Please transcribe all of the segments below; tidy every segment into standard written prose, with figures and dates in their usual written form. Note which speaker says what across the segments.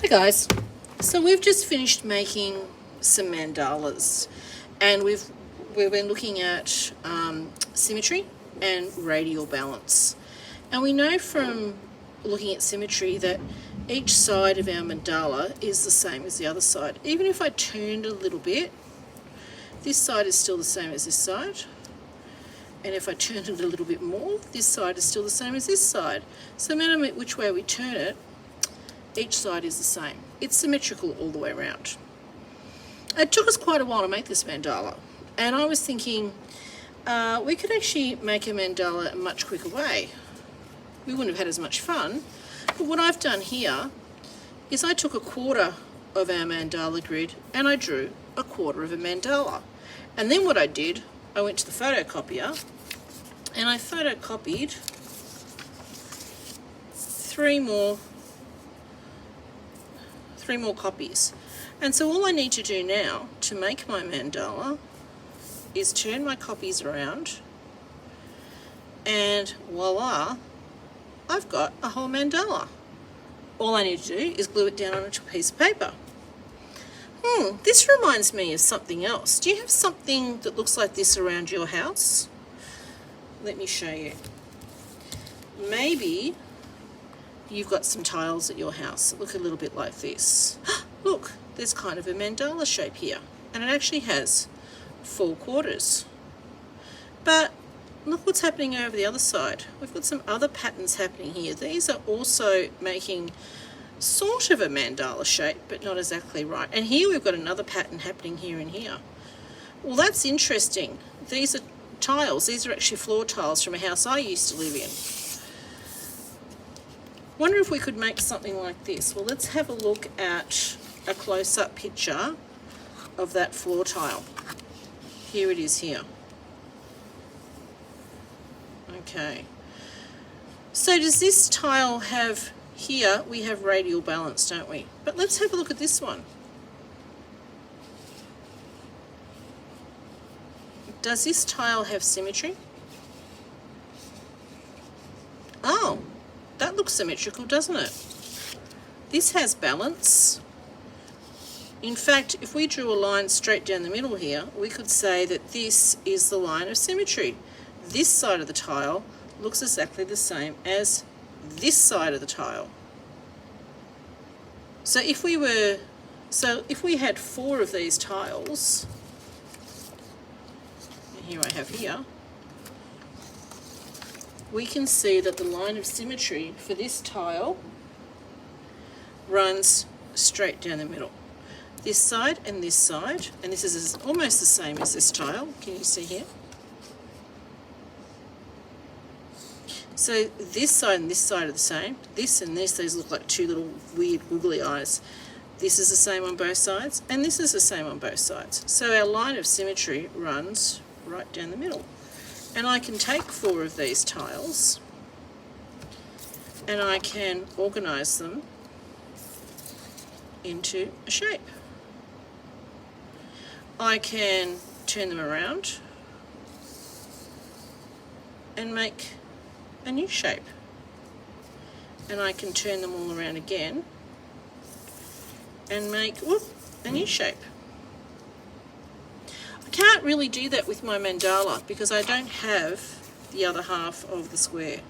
Speaker 1: Hi guys, so we've just finished making some mandalas, and we've been looking at symmetry and radial balance, and we know from looking at symmetry that each side of our mandala is the same as the other side. Even if I turned a little bit, this side is still the same as this side, and if I turned it a little bit more, this side is still the same as this side. So no matter which way we turn it, each side is the same. It's symmetrical all the way around. It took us quite a while to make this mandala, and I was thinking we could actually make a mandala a much quicker way. We wouldn't have had as much fun, but what I've done here is I took a quarter of our mandala grid and I drew a quarter of a mandala. And then what I did, I went to the photocopier and I photocopied three more copies. And so all I need to do now to make my mandala is turn my copies around, and voila, I've got a whole mandala. All I need to do is glue it down onto a piece of paper. This reminds me of something else. Do you have something that looks like this around your house? Let me show you. Maybe you've got some tiles at your house that look a little bit like this. Look, there's kind of a mandala shape here, and it actually has 4 quarters. But look what's happening over the other side. We've got some other patterns happening here. These are also making sort of a mandala shape, but not exactly right. And here we've got another pattern happening here and here. Well, that's interesting. These are tiles. These are actually floor tiles from a house I used to live in. Wonder if we could make something like this. Well, let's have a look at a close-up picture of that floor tile. Here it is here. Okay. So does this tile have, here we have radial balance, don't we? But let's have a look at this one. Does this tile have symmetry? Oh, that looks symmetrical, doesn't it? This has balance. In fact, if we drew a line straight down the middle here, we could say that this is the line of symmetry. This side of the tile looks exactly the same as this side of the tile. So if we had 4 of these tiles, and here I have here, we can see that the line of symmetry for this tile runs straight down the middle. This side, and this is almost the same as this tile. Can you see here? So this side and this side are the same. This and this, these look like 2 little weird googly eyes. This is the same on both sides, and this is the same on both sides. So our line of symmetry runs right down the middle. And I can take 4 of these tiles and I can organise them into a shape. I can turn them around and make a new shape. And I can turn them all around again and make a new shape. I can't really do that with my mandala because I don't have the other half of the square,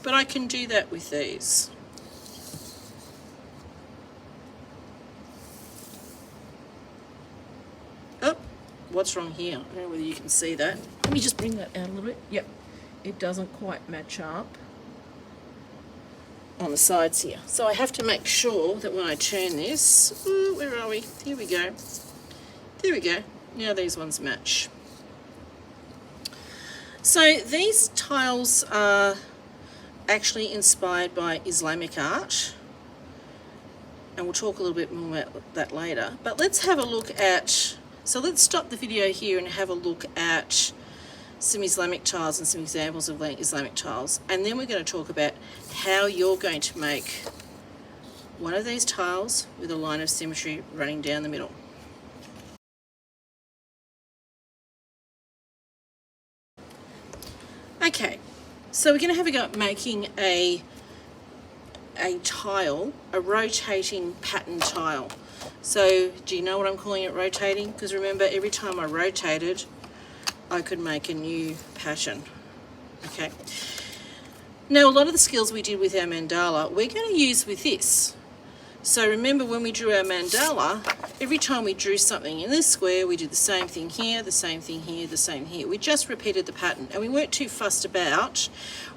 Speaker 1: but I can do that with these. Oh, what's wrong here? I don't know whether you can see that. Let me just bring that out a little bit. Yep, it doesn't quite match up on the sides here. So I have to make sure that when I turn this, where are we? Here we go. There we go. Now these ones match. So these tiles are actually inspired by Islamic art, and we'll talk a little bit more about that later. But let's have a look at, so let's stop the video here and have a look at some Islamic tiles and some examples of Islamic tiles, and then we're going to talk about how you're going to make one of these tiles with a line of symmetry running down the middle. Okay, so we're going to have a go at making a a tile, a rotating pattern tile. So do you know what I'm calling it rotating? Because remember, every time I rotated, I could make a new pattern. Okay. Now, a lot of the skills we did with our mandala, we're going to use with this. So remember, when we drew our mandala, every time we drew something in this square, we did the same thing here, the same thing here, the same here. We just repeated the pattern, and we weren't too fussed about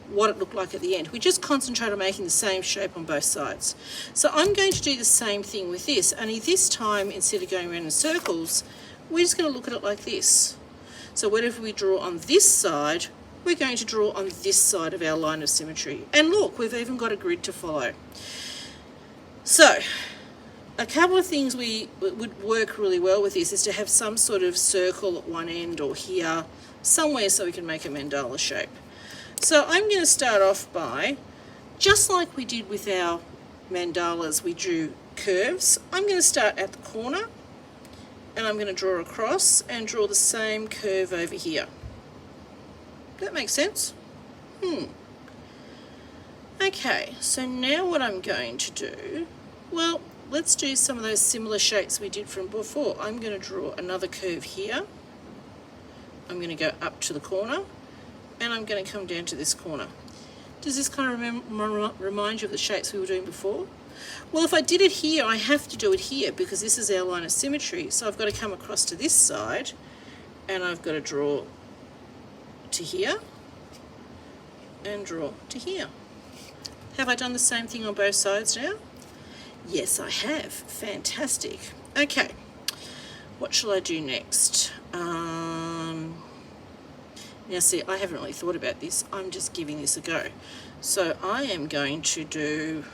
Speaker 1: what it looked like at the end. We just concentrated on making the same shape on both sides. So I'm going to do the same thing with this, only this time, instead of going around in circles, we're just going to look at it like this. So whatever we draw on this side, we're going to draw on this side of our line of symmetry. And look, we've even got a grid to follow. So, a couple of things would work really well with this is to have some sort of circle at one end or here, somewhere, so we can make a mandala shape. So I'm going to start off by, just like we did with our mandalas, we drew curves. I'm going to start at the corner, and I'm going to draw across and draw the same curve over here. That makes sense? Okay, so now what I'm going to do, well, let's do some of those similar shapes we did from before. I'm going to draw another curve here. I'm going to go up to the corner, and I'm going to come down to this corner. Does this kind of remind you of the shapes we were doing before? Well, if I did it here, I have to do it here because this is our line of symmetry. So I've got to come across to this side, and I've got to draw to here, and draw to here. Have I done the same thing on both sides now? Yes, I have. Fantastic. Okay, what shall I do next? Now see, I haven't really thought about this. I'm just giving this a go. So I am going to do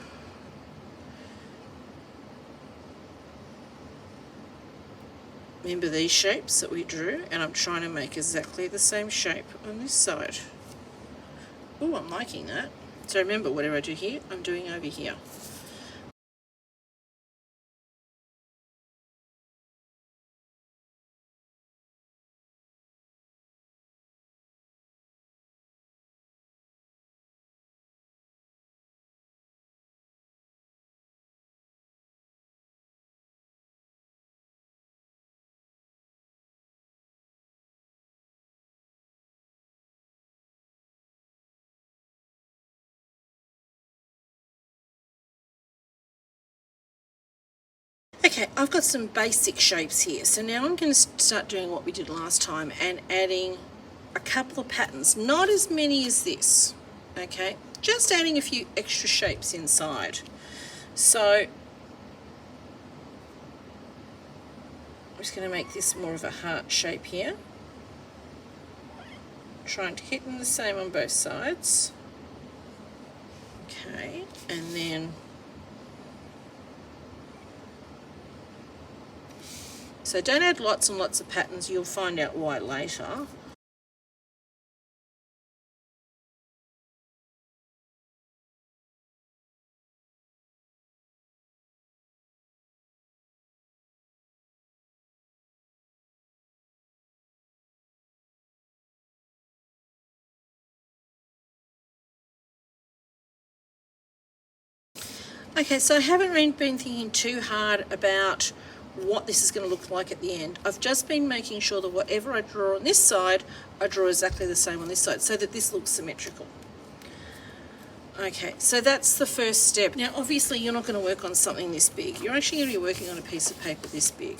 Speaker 1: remember these shapes that we drew, and I'm trying to make exactly the same shape on this side. Oh, I'm liking that. So remember, whatever I do here, I'm doing over here. Okay, I've got some basic shapes here. So now I'm going to start doing what we did last time and adding a couple of patterns. Not as many as this, okay? Just adding a few extra shapes inside. So I'm just going to make this more of a heart shape here. Trying to hit them the same on both sides. Okay, and then so don't add lots and lots of patterns, you'll find out why later. Okay, so I haven't really been thinking too hard about what this is going to look like at the end. I've just been making sure that whatever I draw on this side, I draw exactly the same on this side so that this looks symmetrical. Okay, so that's the first step. Now obviously you're not going to work on something this big. You're actually going to be working on a piece of paper this big.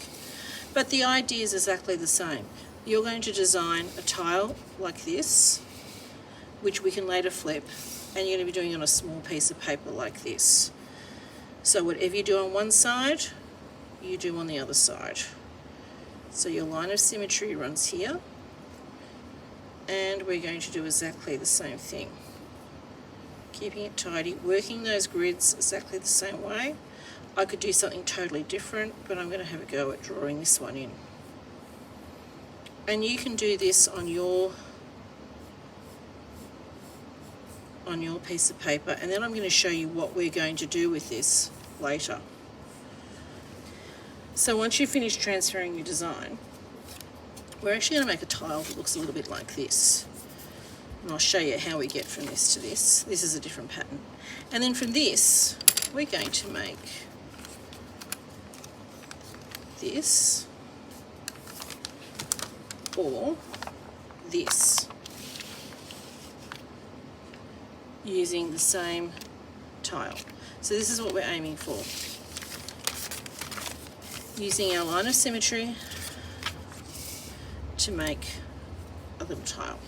Speaker 1: But the idea is exactly the same. You're going to design a tile like this, which we can later flip, and you're going to be doing it on a small piece of paper like this. So whatever you do on one side, you do on the other side. So your line of symmetry runs here, and we're going to do exactly the same thing. Keeping it tidy, working those grids exactly the same way. I could do something totally different, but I'm going to have a go at drawing this one in. And you can do this on your piece of paper, and then I'm going to show you what we're going to do with this later. So once you finish transferring your design, we're actually going to make a tile that looks a little bit like this. And I'll show you how we get from this to this. This is a different pattern. And then from this, we're going to make this or this using the same tile. So this is what we're aiming for. Using our line of symmetry to make a little tile.